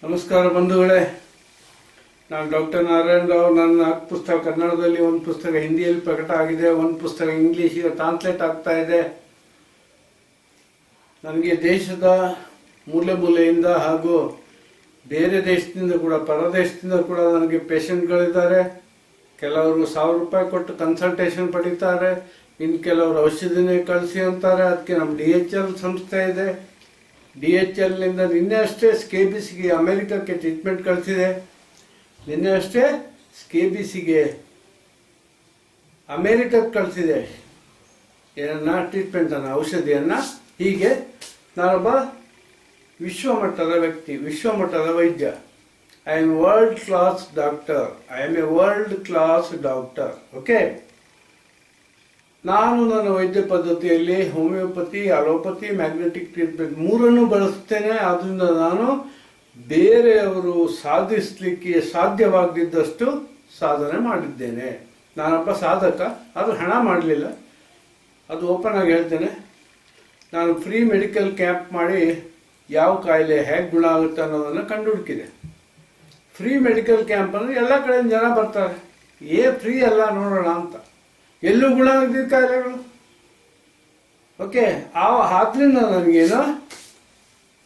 ನಮಸ್ಕಾರ ಬಂಧುಗಳೇ, ನಾನು ಡಾಕ್ಟರ್ ನಾರಾಯಣ ರಾವ್. ನನ್ನ ಪುಸ್ತಕ ಕನ್ನಡದಲ್ಲಿ, ಒಂದು ಪುಸ್ತಕ ಹಿಂದಿಯಲ್ಲಿ ಪ್ರಕಟ ಆಗಿದೆ, ಒಂದು ಪುಸ್ತಕ ಇಂಗ್ಲೀಷಿಗೆ ಟ್ರಾನ್ಸ್ಲೇಟ್ ಆಗ್ತಾ ಇದೆ. ನನಗೆ ದೇಶದ ಮೂಲೆ ಮೂಲೆಯಿಂದ ಹಾಗೂ ಬೇರೆ ದೇಶದಿಂದ ಕೂಡ, ಪರದೇಶದಿಂದ ಕೂಡ ನನಗೆ ಪೇಷಂಟ್ಗಳಿದ್ದಾರೆ. ಕೆಲವರು 1000 ರೂಪಾಯಿ ಕೊಟ್ಟು ಕನ್ಸಲ್ಟೇಷನ್ ಪಡೀತಾರೆ, ಇನ್ನು ಕೆಲವರು ಔಷಧಿನೇ ಕಳಿಸಿ ಅಂತಾರೆ. ಅದಕ್ಕೆ ನಮ್ಮ DHL ಸಂಸ್ಥೆ ಇದೆ. DHLನಿಂದ ನಿನ್ನೆ ಅಷ್ಟೇ KBCಗೆ ಅಮೆರಿಕಕ್ಕೆ ಟ್ರೀಟ್ಮೆಂಟ್ ಕಳಿಸಿದೆ. ನಿನ್ನೆ ಅಷ್ಟೇ KBCಗೆ ಅಮೆರಿಕಕ್ಕೆ ಕಳಿಸಿದೆ. ಏನನ್ನ ಟ್ರೀಟ್ಮೆಂಟನ್ನು, ಔಷಧಿಯನ್ನು. ಹೀಗೆ ನಾನೊಬ್ಬ ವಿಶ್ವಮಟ್ಟದ ವ್ಯಕ್ತಿ, ವಿಶ್ವಮಟ್ಟದ ವೈದ್ಯ. I am world class doctor. I am A world class doctor. Okay, ನಾನು ನನ್ನ ವೈದ್ಯ ಪದ್ಧತಿಯಲ್ಲಿ ಹೋಮಿಯೋಪತಿ, ಅಲೋಪತಿ, ಮ್ಯಾಗ್ನೆಟಿಕ್ ಟ್ರೀಟ್ಮೆಂಟ್ ಮೂರನ್ನು ಬಳಸ್ತೇನೆ. ಆದ್ದರಿಂದ ನಾನು ಬೇರೆಯವರು ಸಾಧಿಸಲಿಕ್ಕೆ ಸಾಧ್ಯವಾಗದಿದ್ದಷ್ಟು ಸಾಧನೆ ಮಾಡಿದ್ದೇನೆ. ನಾನೊಬ್ಬ ಸಾಧಕ, ಅದು ಹಣ ಮಾಡಲಿಲ್ಲ, ಅದು ಓಪನ್ ಆಗಿ ಹೇಳ್ತೇನೆ. ನಾನು ಫ್ರೀ ಮೆಡಿಕಲ್ ಕ್ಯಾಂಪ್ ಮಾಡಿ ಯಾವ ಕಾಯಿಲೆ ಹೇಗೆ ಗುಣ ಆಗುತ್ತೆ ಅನ್ನೋದನ್ನು ಕಂಡುಹುಡುಕಿದೆ. ಫ್ರೀ ಮೆಡಿಕಲ್ ಕ್ಯಾಂಪ್ ಅಂದರೆ ಎಲ್ಲ ಕಡೆಯಿಂದ ಜನ ಬರ್ತಾರೆ, ಫ್ರೀ ಅಲ್ಲ ನೋಡೋಣ ಅಂತ. ಎಲ್ಲೂ ಗುಣ ಆಗಿದ್ದ ಕಾಯಿಲೆಗಳು. ಓಕೆ, ಆದ್ರಿಂದ ನನಗೇನು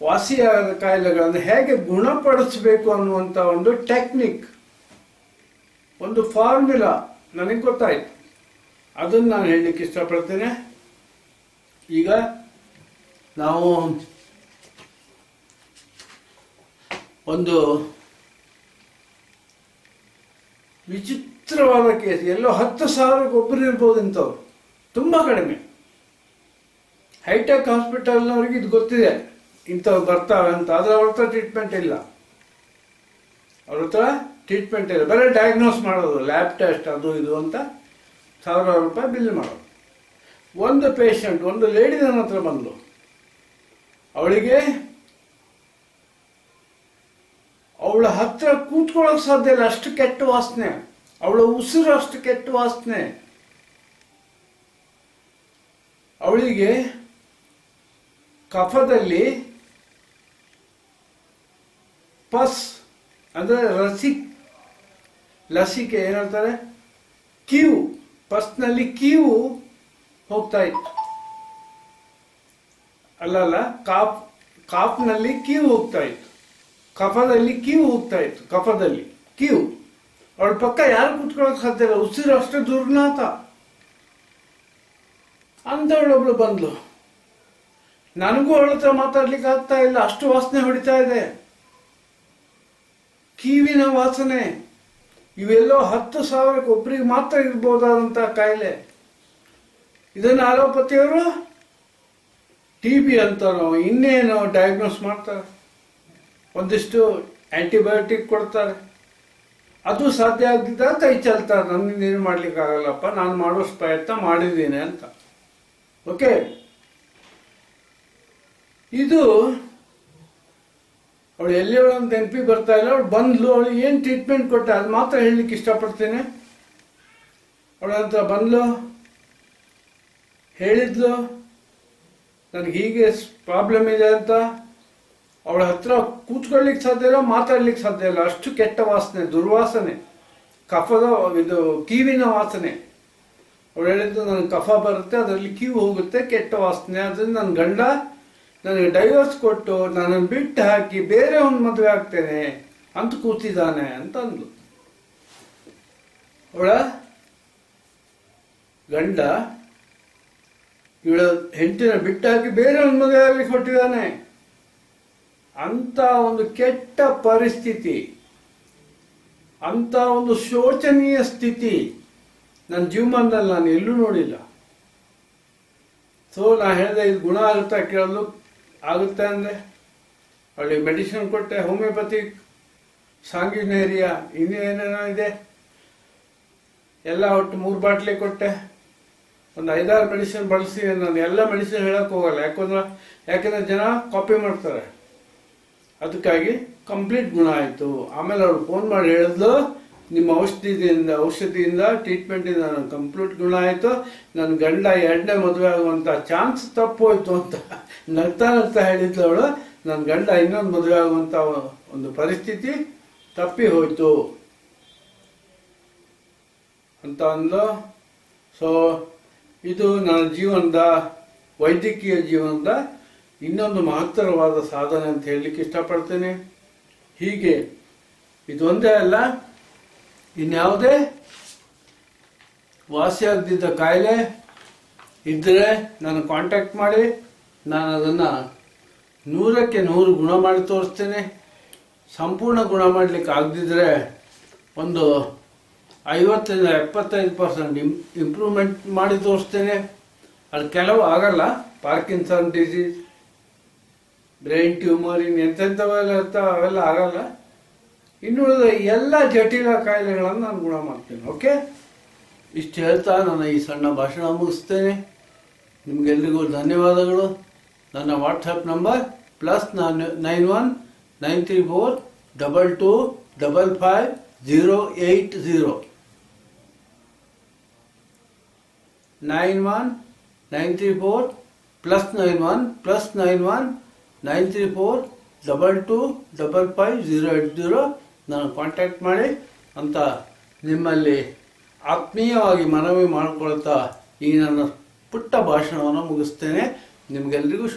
ವಾಸಿಯಾದ ಕಾಯಿಲೆಗಳನ್ನು ಹೇಗೆ ಗುಣಪಡಿಸಬೇಕು ಅನ್ನುವಂಥ ಒಂದು ಟೆಕ್ನಿಕ್, ಒಂದು ಫಾರ್ಮುಲಾ ನನಗೆ ಗೊತ್ತಾಯಿತು. ಅದನ್ನು ನಾನು ಹೇಳಲಿಕ್ಕೆ ಇಷ್ಟಪಡ್ತೇನೆ. ಈಗ ನಾವು ಒಂದು ವಿಚಿತ್ರವಾದ ಕೇಸ್, ಎಲ್ಲೋ 10,000ಕ್ಕೆ ಒಬ್ಬರು ಇರ್ಬೋದು ಇಂಥವ್ರು, ತುಂಬ ಕಡಿಮೆ. ಹೈಟೆಕ್ ಹಾಸ್ಪಿಟಲ್ನವ್ರಿಗೆ ಇದು ಗೊತ್ತಿದೆ, ಇಂಥವ್ರು ಬರ್ತಾವೆ ಅಂತ. ಆದರೆ ಅವ್ರ ಹತ್ರ ಟ್ರೀಟ್ಮೆಂಟ್ ಇಲ್ಲ, ಬರೀ ಡಯಾಗ್ನೋಸ್ ಮಾಡೋದು, ಲ್ಯಾಬ್ ಟೆಸ್ಟ್ ಅದು ಇದು ಅಂತ 1000 ರೂಪಾಯಿ ಬಿಲ್ ಮಾಡೋದು. ಒಂದು ಪೇಷಂಟ್, ಒಂದು ಲೇಡಿ ನನ್ನ ಹತ್ರ ಬಂದು, ಅವಳ ಹತ್ರ ಕೂತ್ಕೊಳ್ಳೋಕೆ ಸಾಧ್ಯ ಇಲ್ಲ, ಅಷ್ಟು ಕೆಟ್ಟ ವಾಸನೆ. ಅವಳ ಉಸಿರು ಅಷ್ಟು ಕೆಟ್ಟ ವಾಸನೆ. ಅವಳಿಗೆ ಕಫದಲ್ಲಿ ಪಸ್ ಅಂದ್ರೆ ಲಸಿಕೆ ಏನಂತಾರೆ, ಕೀವು, ಪಸ್ನಲ್ಲಿ ಕೀವು ಹೋಗ್ತಾ ಇತ್ತು. ಅಲ್ಲಲ್ಲ, ಕಾಫ್ನಲ್ಲಿ ಕೀವು ಹೋಗ್ತಾ ಇತ್ತು, ಕಫದಲ್ಲಿ ಕೀವು ಹೋಗ್ತಾ ಇತ್ತು, ಕಫದಲ್ಲಿ ಕೀವು. ಅವಳ ಪಕ್ಕ ಯಾರು ಕೂತ್ಕೊಳ್ಳೋಕೆ ಸಾಧ್ಯ ಇಲ್ಲ, ಉಸಿರು ಅಷ್ಟು ದುರ್ನಾತ. ಅಂತವಳೊಬ್ಳು ಬಂದ್ಲು. ನನಗೂ ಅವಳ ಹತ್ರ ಮಾತಾಡ್ಲಿಕ್ಕೆ ಆಗ್ತಾ ಇಲ್ಲ, ಅಷ್ಟು ವಾಸನೆ ಹೊಡಿತಾ ಇದೆ, ಕೀವಿನ ವಾಸನೆ. ಇವೆಲ್ಲೋ 10,000ಕ್ಕೆ ಒಬ್ಬರಿಗೆ ಮಾತ್ರ ಇರ್ಬೋದಾದಂತಹ ಕಾಯಿಲೆ. ಇದನ್ನು ಅಲೋಪತಿಯವರು TB ಅಂತಾರೋ ಇನ್ನೇನೋ ಡಯಾಗ್ನೋಸ್ ಮಾಡ್ತಾರೆ, ಒಂದಿಷ್ಟು ಆಂಟಿಬಯೋಟಿಕ್ ಕೊಡ್ತಾರೆ. ಅದು ಸಾಧ್ಯ ಆಗದಿದ್ದ ಕೈ ಚೆಲ್ತಾರೆ, ನನ್ನಿಂದ ಏನು ಮಾಡ್ಲಿಕ್ಕೆ ಆಗಲ್ಲಪ್ಪ, ನಾನು ಮಾಡೋಷ್ಟು ಪ್ರಯತ್ನ ಮಾಡಿದ್ದೀನಿ ಅಂತ. ಓಕೆ, ಇದು ಅವಳು ಎಲ್ಲಿಯವಳು ಅಂತ ನೆನಪಿ ಬರ್ತಾ ಇಲ್ಲ. ಅವಳು ಬಂದ್ಲು, ಅವಳು ಏನು ಟ್ರೀಟ್ಮೆಂಟ್ ಕೊಟ್ಟೆ ಅದು ಮಾತ್ರ ಹೇಳಲಿಕ್ಕೆ ಇಷ್ಟಪಡ್ತೇನೆ. ಅವಳ ಹತ್ರ ಬಂದ್ಲು, ಹೇಳಿದ್ಲು ನನಗೆ ಹೀಗೆ ಪ್ರಾಬ್ಲಮ್ ಇದೆ ಅಂತ. ಅವಳ ಹತ್ರ ಕೂತ್ಕೊಳ್ಳಿಕ್ಕೆ ಸಾಧ್ಯ ಇಲ್ಲ, ಮಾತಾಡ್ಲಿಕ್ಕೆ ಸಾಧ್ಯ ಇಲ್ಲ, ಅಷ್ಟು ಕೆಟ್ಟ ವಾಸನೆ, ದುರ್ವಾಸನೆ, ಕಫದ ಇದು ಕೀವಿನ ವಾಸನೆ. ಅವಳು ಹೇಳಿದ್ದು ನನಗೆ ಕಫ ಬರುತ್ತೆ, ಅದರಲ್ಲಿ ಕೀವು ಹೋಗುತ್ತೆ, ಕೆಟ್ಟ ವಾಸನೆ. ಅದರಿಂದ ನನ್ನ ಗಂಡ ನನಗೆ ಡೈವರ್ಸ್ ಕೊಟ್ಟು ನನ್ನನ್ನು ಬಿಟ್ಟು ಹಾಕಿ ಬೇರೆ ಒಂದು ಮದುವೆ ಆಗ್ತೇನೆ ಅಂತ ಕೂತಿದ್ದಾನೆ ಅಂತ ಅಂದ್ಲು. ಅವಳ ಗಂಡ ಇವಳ ಹೆಂಡತಿನ ಬಿಟ್ಟು ಹಾಕಿ ಬೇರೆ ಒಂದು ಮದುವೆ ಆಗಲಿಕ್ಕೆ ಕೊಟ್ಟಿದ್ದಾನೆ ಅಂತ ಒಂದು ಕೆಟ್ಟ ಪರಿಸ್ಥಿತಿ, ಅಂತ ಒಂದು ಶೋಚನೀಯ ಸ್ಥಿತಿ ನನ್ನ ಜೀವಮಾನದಲ್ಲಿ ನಾನು ಎಲ್ಲೂ ನೋಡಿಲ್ಲ. ಸೊ ನಾ ಹೇಳಿದೆ, ಇದು ಗುಣ ಆಗುತ್ತಾ ಕೇಳಲು. ಆಗುತ್ತೆ ಅಂದರೆ ಅವಳಿಗೆ ಮೆಡಿಸಿನ್ ಕೊಟ್ಟೆ, ಹೋಮಿಯೋಪತಿಕ್, ಸಾಂಗಿನೇರಿಯಾ, ಇನ್ನೇನೇನೋ ಇದೆ, ಎಲ್ಲ ಒಟ್ಟು 3 ಬಾಟ್ಲಿ ಕೊಟ್ಟೆ. ಒಂದು 5-6 ಮೆಡಿಸಿನ್ ಬಳಸಿ. ನಾನು ಎಲ್ಲ ಮೆಡಿಸಿನ್ ಹೇಳಕ್ಕೆ ಹೋಗಲ್ಲ, ಯಾಕಂದ್ರೆ ಜನ ಕಾಪಿ ಮಾಡ್ತಾರೆ. ಅದಕ್ಕಾಗಿ ಕಂಪ್ಲೀಟ್ ಗುಣ ಆಯಿತು. ಆಮೇಲೆ ಅವಳು ಫೋನ್ ಮಾಡಿ ಹೇಳಿದ್ಲು, ನಿಮ್ಮ ಔಷಧಿಯಿಂದ ಟ್ರೀಟ್ಮೆಂಟಿಂದ ನನಗೆ ಕಂಪ್ಲೀಟ್ ಗುಣ ಆಯಿತು, ನನ್ನ ಗಂಡ 2ನೇ ಮದುವೆ ಆಗುವಂಥ ಚಾನ್ಸ್ ತಪ್ಪೋಯ್ತು ಅಂತ ನಗ್ತಾ ಹೇಳಿದ್ಲು ಅವಳು. ನನ್ನ ಗಂಡ ಇನ್ನೊಂದು ಮದುವೆ ಆಗುವಂಥ ಒಂದು ಪರಿಸ್ಥಿತಿ ತಪ್ಪಿ ಹೋಯಿತು ಅಂತ ಅಂದು. ಸೊ ಇದು ನನ್ನ ಜೀವನದ, ವೈದ್ಯಕೀಯ ಜೀವನದ ಇನ್ನೊಂದು ಮಹತ್ತರವಾದ ಸಾಧನೆ ಅಂತ ಹೇಳಲಿಕ್ಕೆ ಇಷ್ಟಪಡ್ತೇನೆ. ಹೀಗೆ ಇದೊಂದೇ ಅಲ್ಲ, ಇನ್ಯಾವುದೇ ವಾಸಿಯಾಗದಿದ್ದ ಕಾಯಿಲೆ ಇದ್ದರೆ ನಾನು ಕಾಂಟ್ಯಾಕ್ಟ್ ಮಾಡಿ, ನಾನು ಅದನ್ನು 100ಕ್ಕೆ 100 ಗುಣ ಮಾಡಿ ತೋರಿಸ್ತೇನೆ. ಸಂಪೂರ್ಣ ಗುಣ ಮಾಡಲಿಕ್ಕೆ ಆಗದಿದ್ದರೆ ಒಂದು 50-75% ಇಂಪ್ರೂವ್ಮೆಂಟ್ ಮಾಡಿ ತೋರಿಸ್ತೇನೆ. ಅದು ಕೆಲವು ಆಗಲ್ಲ, ಪಾರ್ಕಿನ್ಸನ್ ಡಿಸೀಸ್, ಬ್ರೈನ್ ಟ್ಯೂಮರ್, ಎಂತೆಂಥವೆಲ್ಲ ಇರ್ತಾವೆ, ಅವೆಲ್ಲ ಆಗಲ್ಲ. ಇನ್ನುಳಿದ ಎಲ್ಲ ಜಟಿಲ ಕಾಯಿಲೆಗಳನ್ನು ನಾನು ಗುಣ ಮಾಡ್ತೇನೆ. ಓಕೆ, ಇಷ್ಟು ಹೇಳ್ತಾ ನನ್ನ ಈ ಸಣ್ಣ ಭಾಷಣ ಮುಗಿಸ್ತೇನೆ. ನಿಮಗೆಲ್ಲರಿಗೂ ಧನ್ಯವಾದಗಳು. ನನ್ನ ವಾಟ್ಸಪ್ ನಂಬರ್ +91 934 22 55 080 91 934 +91 +91 934 22 55 080 ನಾನು ಕಾಂಟ್ಯಾಕ್ಟ್ ಮಾಡಿ ಅಂತ ನಿಮ್ಮಲ್ಲಿ ಆತ್ಮೀಯವಾಗಿ ಮನವಿ ಮಾಡಿಕೊಳ್ತಾ ಈ ನನ್ನ ಪುಟ್ಟ ಭಾಷಣವನ್ನು ಮುಗಿಸ್ತೇನೆ. ನಿಮಗೆಲ್ಲರಿಗೂ